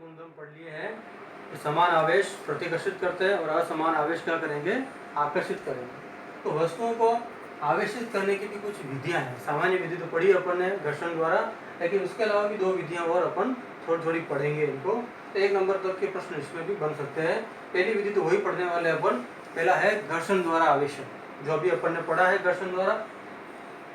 गुणधर्म पढ़ लिए हैं। तो समान आवेश प्रतिकर्षित करते हैं और असमान आवेश क्या करेंगे, आकर्षित करेंगे। तो वस्तुओं को आवेशित करने की भी कुछ विधियां हैं। सामान्य विधि तो पढ़ी अपन ने घर्षण द्वारा, लेकिन उसके अलावा भी दो विधियां और अपन थोड़ी थोड़ी पढ़ेंगे इनको। तो 1 नंबर तक के प्रश्न इसमें भी बन सकते हैं। पहली विधि तो वही पढ़ने वाले अपन। पहला है घर्षण द्वारा आवेशन, जो अभी अपन ने पढ़ा है घर्षण द्वारा।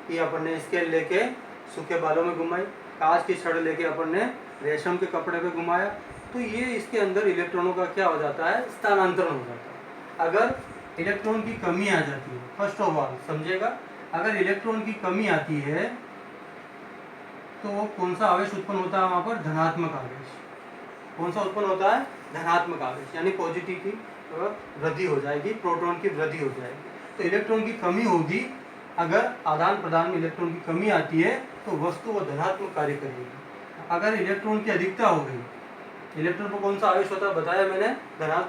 कि अपन ने स्केल लेके सूखे बालों में घुमाई, कांच की छड़ लेके अपन ने रेशम के कपड़े पे घुमाया, तो ये इसके अंदर इलेक्ट्रॉनों का क्या हो जाता है, स्थानांतरण हो जाता है। अगर इलेक्ट्रॉन की कमी आ जाती है, फर्स्ट ऑफ ऑल समझेगा, अगर इलेक्ट्रॉन की कमी आती है तो कौन सा आवेश उत्पन्न होता है वहां पर, धनात्मक आवेश। कौन सा उत्पन्न होता है, धनात्मक आवेश, यानी पॉजिटिव की वृद्धि हो जाएगी, प्रोटॉन की वृद्धि हो जाएगी। तो इलेक्ट्रॉन की कमी होगी, अगर आदान प्रदान में इलेक्ट्रॉन की कमी आती है तो वस्तु वो धनात्मक कार्य करेगी। अगर इलेक्ट्रॉन की अधिकता हो गई, इलेक्ट्रॉन पर कौन सा आवेश होता है बताया मैंने,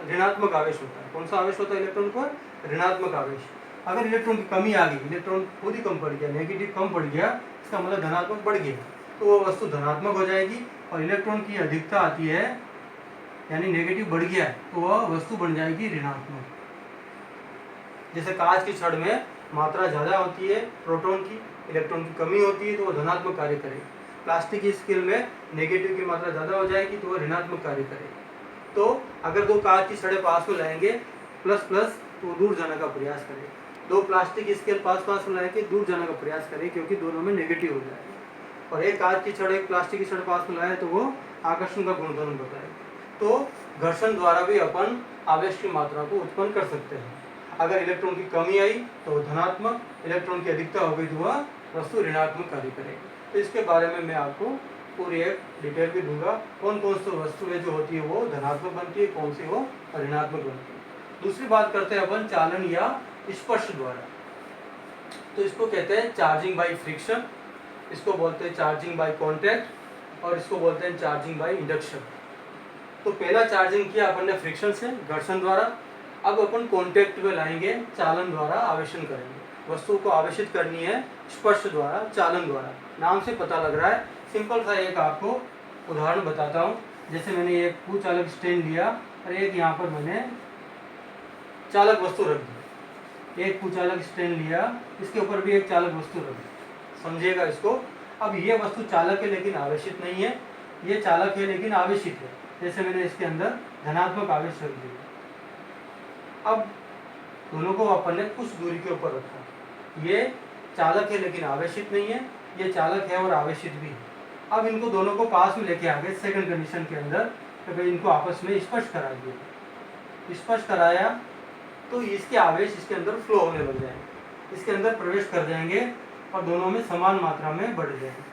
ऋणात्मक आवेश होता है। कौन सा आवेश होता है इलेक्ट्रॉन पर, ऋणात्मक आवेश। अगर इलेक्ट्रॉन की कमी आ गई, इलेक्ट्रॉन खुद ही कम पड़ गया, नेगेटिव कम पड़ गया, इसका मतलब धनात्मक बढ़ गया, तो वो वस्तु धनात्मक हो जाएगी। और इलेक्ट्रॉन की अधिकता आती है, यानी नेगेटिव बढ़ गया है, तो वह वस्तु बन जाएगी ऋणात्मक। जैसे कांच की छड़ में मात्रा ज्यादा होती है प्रोटॉन की, इलेक्ट्रॉन की कमी होती है तो वो धनात्मक कार्य करेगी। प्लास्टिक की स्केल में नेगेटिव की मात्रा ज्यादा हो जाएगी तो वो ऋणात्मक कार्य करेगी। तो अगर दो कांच की छड़ें पास में लाएंगे प्लस प्लस, तो दूर जाने का प्रयास करें। दो प्लास्टिक की स्केल पास पास में लाएंगे दूर जाने का प्रयास करें, क्योंकि दोनों में नेगेटिव हो जाएगा। और एक कांच की छड़ एक प्लास्टिक की छड़ पास में लाए तो वो आकर्षण का गुणधर्म बताएगा। तो घर्षण द्वारा भी अपन आवेश की मात्रा को उत्पन्न कर सकते हैं। अगर इलेक्ट्रॉन की कमी आई तो धनात्मक, इलेक्ट्रॉन की अधिकता हो गई तो वह वस्तु ऋणात्मक कार्य करेगी। तो इसके बारे में मैं आपको पूरी एक डिटेल भी दूंगा, कौन कौन सी वस्तुएं जो होती है वो धनात्मक बनती है, कौन सी वो ऋणात्मक बनती है। दूसरी बात करते हैं अपन चालन या स्पर्श द्वारा। तो इसको कहते हैं चार्जिंग बाई फ्रिक्शन, इसको बोलते हैं चार्जिंग बाई कॉन्टैक्ट, और इसको बोलते हैं चार्जिंग बाई इंडक्शन। तो पहला चार्जिंग किया अपन ने फ्रिक्शन से, घर्षण द्वारा। अब अपन कॉन्टैक्ट में लाएंगे, चालन द्वारा आवेशन करेंगे। वस्तु को आवेशित करनी है स्पर्श द्वारा, चालन द्वारा। नाम से पता लग रहा है। सिंपल सा एक आपको उदाहरण बताता हूँ। जैसे मैंने एक कुचालक स्टैंड लिया और एक यहाँ पर मैंने चालक वस्तु रख दी। एक कुचालक स्टैंड लिया, इसके ऊपर भी एक चालक वस्तु रख दी, समझिएगा इसको। अब ये वस्तु चालक है लेकिन आवेशित नहीं है, ये चालक है लेकिन आवेशित है। जैसे मैंने इसके अंदर धनात्मक आवेश रख दिया। अब दोनों को अपन ने कुछ दूरी के ऊपर रखा। ये चालक है लेकिन आवेशित नहीं है, ये चालक है और आवेशित भी है। अब इनको दोनों को पास में लेके आ गए सेकंड कंडीशन के अंदर, तो भाई इनको आपस में स्पर्श करा दिया। स्पर्श कराया तो इसके आवेश इसके अंदर फ्लो होने लग जाएंगे, इसके अंदर प्रवेश कर जाएंगे और दोनों में समान मात्रा में बढ़ जाएंगे।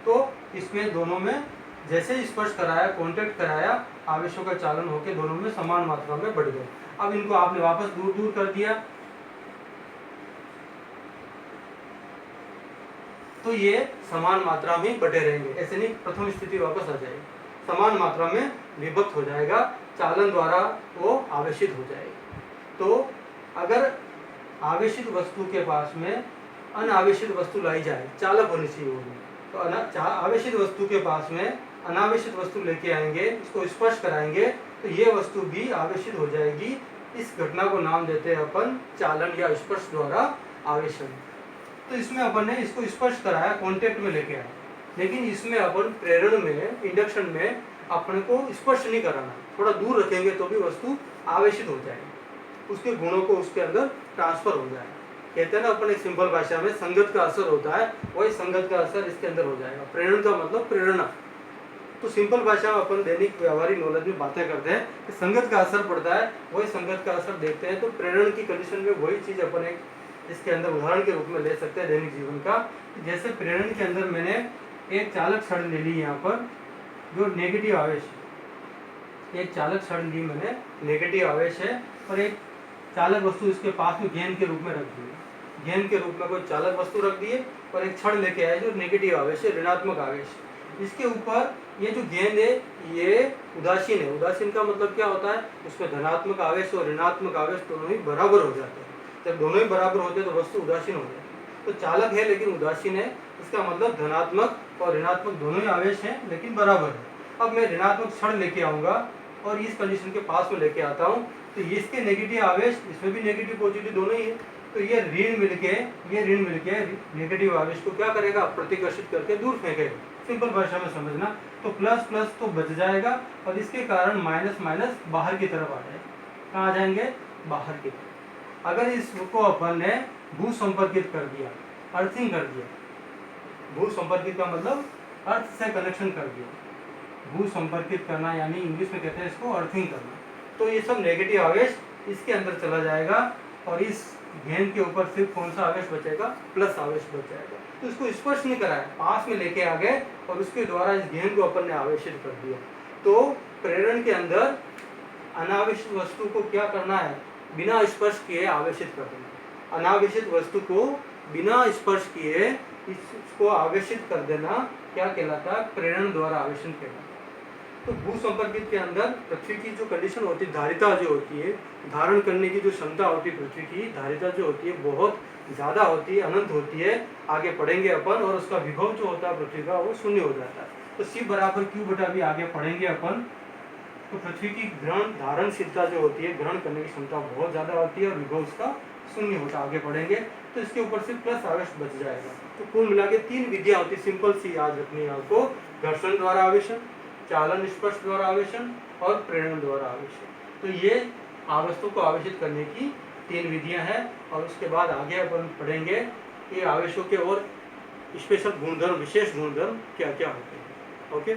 तो इसमें दोनों में जैसे स्पर्श कराया, कॉन्टैक्ट कराया, आवेशों का चालन होकर दोनों में समान मात्रा में बढ़ गए। अब इनको आपने वापस दूर दूर कर दिया तो ये समान मात्रा में बढ़े रहेंगे। ऐसे नहीं प्रथम स्थिति वापस आ जाएगी, समान मात्रा में विभक्त हो जाएगा, चालन द्वारा वो आवेशित हो जाएगी। तो अगर आवेशित वस्तु के पास में अनावेशित वस्तु लाई जाए, चालक होनी चाहिए वो, तो आवेशित वस्तु के पास में अनावेशित वस्तु लेके आएंगे, इसको स्पर्श कराएंगे तो ये वस्तु भी आवेशित हो जाएगी। इस घटना को नाम देते हैं अपन चालन या स्पर्श द्वारा आवेशन। तो इसमें अपन ने इसको स्पर्श कराया, कांटेक्ट में लेके आया, लेकिन इसमें अपन प्रेरण में, इंडक्शन में अपने को स्पर्श नहीं कराना, थोड़ा दूर रखेंगे तो भी वस्तु आवेशित हो जाएगी, उसके गुणों को उसके अंदर ट्रांसफर हो जाएगा। कहते हैं ना अपन एक सिंपल भाषा में, संगत का असर होता है, वही संगत का असर इसके अंदर हो जाएगा। प्रेरण का मतलब प्रेरणा। तो सिंपल भाषा में अपन दैनिक व्यवहारिक नॉलेज में बातें करते हैं कि संगत का असर पड़ता है, वही संगत का असर देखते हैं। तो प्रेरण की कंडीशन में वही चीज अपन एक इसके अंदर उदाहरण के रूप में ले सकते हैं दैनिक जीवन का। जैसे प्रेरण के अंदर मैंने एक चालक छड़ ले ली, यहाँ पर जो नेगेटिव आवेश है, एक चालक छड़ ली मैंने, नेगेटिव आवेश है, और एक चालक वस्तु इसके पास में गेंद के रूप में रख दी। गेंद के रूप में कोई चालक वस्तु रख दिए और एक छड़ लेके आए जो नेगेटिव आवेश है, ऋणात्मक आवेश। इसके ऊपर ये जो गेंद है ये उदासीन है। उदासीन का मतलब क्या होता है, उसमें धनात्मक आवेश और ऋणात्मक आवेश दोनों ही बराबर हो जाते हैं। जब दोनों ही बराबर होते हैं तो वस्तु उदासीन हो जाती है। तो चालक है लेकिन उदासीन है, इसका मतलब धनात्मक और ऋणात्मक दोनों ही आवेश हैं लेकिन बराबर है। अब मैं ऋणात्मक क्षण लेके आऊँगा और इस कंडीशन के पास में लेके आता हूँ, तो इसके नेगेटिव आवेश, इसमें भी नेगेटिव पॉजिटिव दोनों ही है, तो ये ऋण मिलके नेगेटिव आवेश को क्या करेगा, प्रतिकर्षित करके दूर फेंकेगा। सिंपल भाषा में समझना, तो प्लस प्लस तो बच जाएगा और इसके कारण माइनस माइनस बाहर की तरफ आ जाएगा। कहाँ आ जाएंगे, बाहर की तरफ। अगर इसको अपन ने भू संपर्कित कर दिया, अर्थिंग कर दिया, भू संपर्कित का मतलब अर्थ से कनेक्शन कर दिया, भू संपर्कित करना यानी इंग्लिश में कहते हैं इसको अर्थिंग करना, तो ये सब नेगेटिव आवेश इसके अंदर चला जाएगा और इस गेंद के ऊपर सिर्फ कौन सा आवेश बचेगा, प्लस आवेश बच जाएगा। तो इसको स्पर्श नहीं कराया, पास में लेके आ गए और उसके द्वारा इस गेंद को अपन ने आवेशित कर दिया। तो प्रेरण के अंदर अनावेशित वस्तु को क्या करना है, बिना स्पर्श किए आवेशित कर देना। अनावेशित वस्तु को बिना स्पर्श किए इसको आवेशित कर देना क्या कहलाता है, प्रेरण द्वारा आवेशन कहलाता है। तो भू संपर्कित के अंदर पृथ्वी की जो कंडीशन होती है, धारिता जो होती है, धारण करने की जो क्षमता होती है पृथ्वी की, धारिता जो होती है बहुत ज़्यादा होती है, अनंत होती है। आगे पढ़ेंगे अपन, और उसका विभव जो होता है पृथ्वी का वो शून्य हो जाता है। तो C बराबर Q बटा V आगे पढ़ेंगे अपन। तो पृथ्वी की ग्रहण धारणशीलता जो होती है, ग्रहण करने की क्षमता बहुत ज़्यादा होती है और विभव उसका शून्य होता है। आगे पढ़ेंगे तो इसके ऊपर से प्लस आवेश बच जाएगा। तो कुल मिला के 3 विधियाँ होती, सिंपल सी याद रखनी है आपको, घर्षण द्वारा आवेशन, चालन स्पर्श द्वारा आवेशन और प्रेरण द्वारा आवेशन। तो ये आवेशों को आवेशित करने की 3 विधियां हैं। और उसके बाद आगे अपन पढ़ेंगे ये आवेशों के और स्पेशल गुणधर्म, विशेष गुणधर्म क्या क्या होते हैं। ओके।